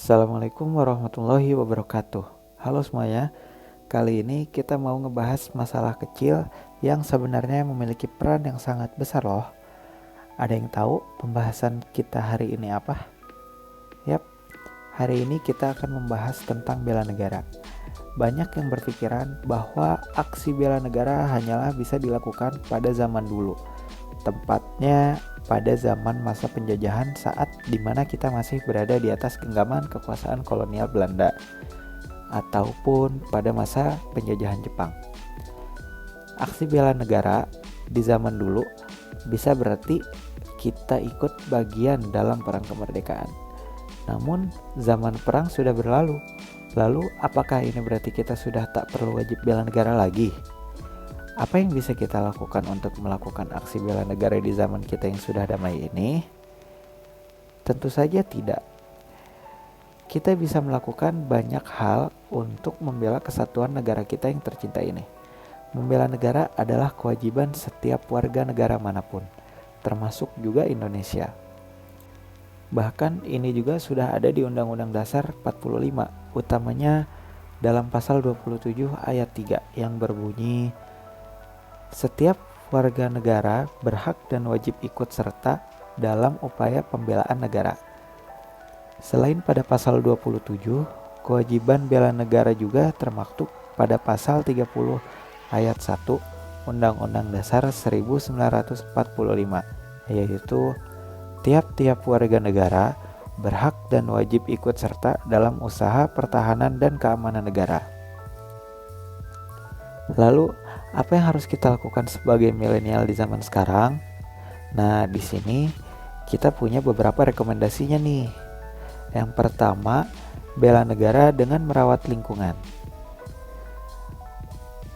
Assalamualaikum warahmatullahi wabarakatuh. Halo semuanya, kali ini kita mau ngebahas masalah kecil yang sebenarnya memiliki peran yang sangat besar loh. Ada yang tahu pembahasan kita hari ini apa? Yap, hari ini kita akan membahas tentang bela negara. Banyak yang berpikiran bahwa aksi bela negara hanyalah bisa dilakukan pada zaman dulu. Tepatnya pada zaman masa penjajahan saat dimana kita masih berada di atas genggaman kekuasaan kolonial Belanda ataupun pada masa penjajahan Jepang. Aksi bela negara di zaman dulu bisa berarti kita ikut bagian dalam perang kemerdekaan. Namun zaman perang sudah berlalu. Lalu apakah ini berarti kita sudah tak perlu wajib bela negara lagi? Apa yang bisa kita lakukan untuk melakukan aksi bela negara di zaman kita yang sudah damai ini? Tentu saja tidak. Kita bisa melakukan banyak hal untuk membela kesatuan negara kita yang tercinta ini. Membela negara adalah kewajiban setiap warga negara manapun, termasuk juga Indonesia. Bahkan ini juga sudah ada di Undang-Undang Dasar 45, utamanya dalam pasal 27 ayat 3 yang berbunyi, setiap warga negara berhak dan wajib ikut serta dalam upaya pembelaan negara. Selain pada pasal 27, kewajiban bela negara juga termaktub pada pasal 30 ayat 1 Undang-Undang Dasar 1945, yaitu tiap-tiap warga negara berhak dan wajib ikut serta dalam usaha pertahanan dan keamanan negara. Lalu, apa yang harus kita lakukan sebagai milenial di zaman sekarang? Nah, di sini kita punya beberapa rekomendasinya nih. Yang pertama, bela negara dengan merawat lingkungan.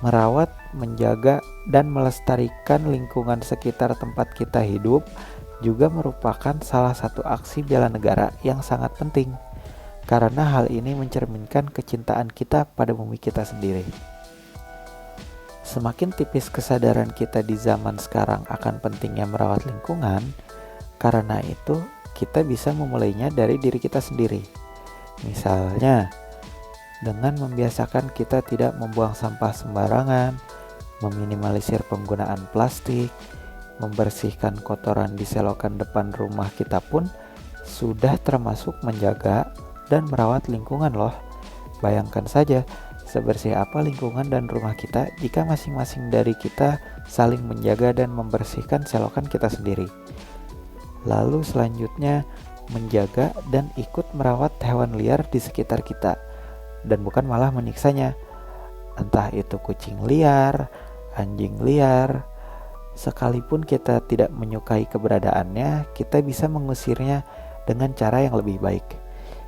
Merawat, menjaga, dan melestarikan lingkungan sekitar tempat kita hidup juga merupakan salah satu aksi bela negara yang sangat penting, karena hal ini mencerminkan kecintaan kita pada bumi kita sendiri. Semakin tipis kesadaran kita di zaman sekarang akan pentingnya merawat lingkungan, karena itu kita bisa memulainya dari diri kita sendiri. Misalnya, dengan membiasakan kita tidak membuang sampah sembarangan, meminimalisir penggunaan plastik, membersihkan kotoran di selokan depan rumah kita pun sudah termasuk menjaga dan merawat lingkungan loh. Bayangkan saja, sebersih apa lingkungan dan rumah kita jika masing-masing dari kita saling menjaga dan membersihkan selokan kita sendiri. Lalu selanjutnya, menjaga dan ikut merawat hewan liar di sekitar kita, dan bukan malah menyiksanya. Entah itu kucing liar, anjing liar, sekalipun kita tidak menyukai keberadaannya, kita bisa mengusirnya dengan cara yang lebih baik,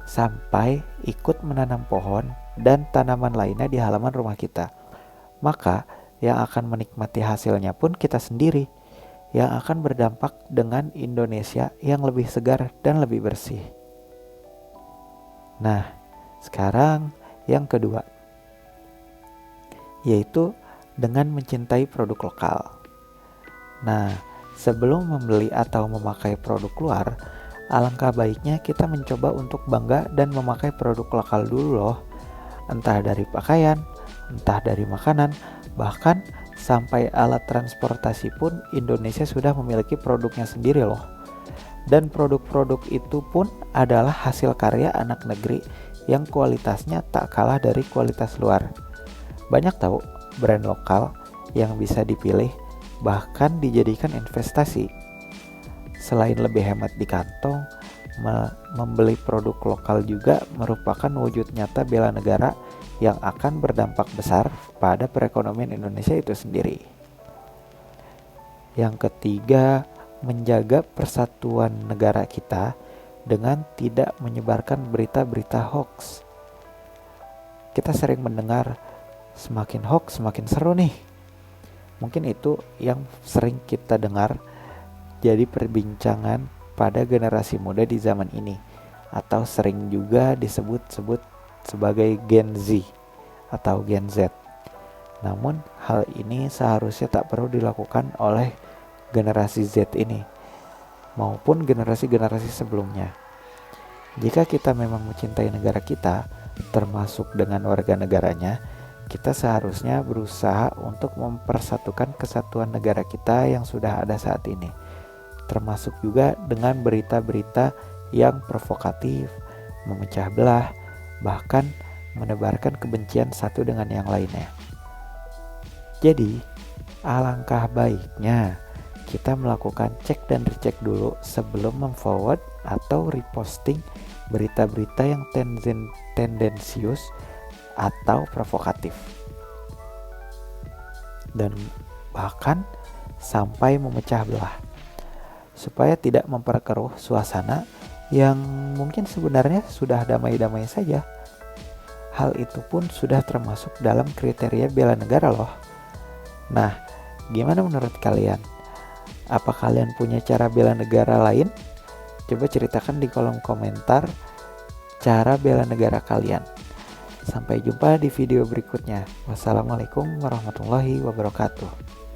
sampai ikut menanam pohon dan tanaman lainnya di halaman rumah kita. Maka yang akan menikmati hasilnya pun kita sendiri, yang akan berdampak dengan Indonesia yang lebih segar dan lebih bersih. Nah, sekarang yang kedua, yaitu dengan mencintai produk lokal. Nah, sebelum membeli atau memakai produk luar, alangkah baiknya kita mencoba untuk bangga dan memakai produk lokal dulu loh. Entah dari pakaian, entah dari makanan, bahkan sampai alat transportasi pun Indonesia sudah memiliki produknya sendiri loh. Dan produk-produk itu pun adalah hasil karya anak negeri yang kualitasnya tak kalah dari kualitas luar. Banyak tahu brand lokal yang bisa dipilih, bahkan dijadikan investasi. Selain lebih hemat di kantong, membeli produk lokal juga merupakan wujud nyata bela negara yang akan berdampak besar pada perekonomian Indonesia itu sendiri. Yang ketiga, menjaga persatuan negara kita dengan tidak menyebarkan berita-berita hoax. Kita sering mendengar, semakin hoax semakin seru nih. Mungkin itu yang sering kita dengar jadi perbincangan pada generasi muda di zaman ini, atau sering juga disebut-sebut sebagai Gen Z atau Gen Z. Namun hal ini seharusnya tak perlu dilakukan oleh generasi Z ini maupun generasi-generasi sebelumnya. Jika kita memang mencintai negara kita, termasuk dengan warga negaranya, kita seharusnya berusaha untuk mempersatukan kesatuan negara kita yang sudah ada saat ini, termasuk juga dengan berita-berita yang provokatif, memecah belah, bahkan menebarkan kebencian satu dengan yang lainnya. Jadi, alangkah baiknya kita melakukan cek dan recheck dulu sebelum memforward atau reposting berita-berita yang tendensius atau provokatif, dan bahkan sampai memecah belah, supaya tidak memperkeruh suasana yang mungkin sebenarnya sudah damai-damai saja. Hal itu pun sudah termasuk dalam kriteria bela negara loh. Nah, gimana menurut kalian? Apa kalian punya cara bela negara lain? Coba ceritakan di kolom komentar cara bela negara kalian. Sampai jumpa di video berikutnya. Wassalamualaikum warahmatullahi wabarakatuh.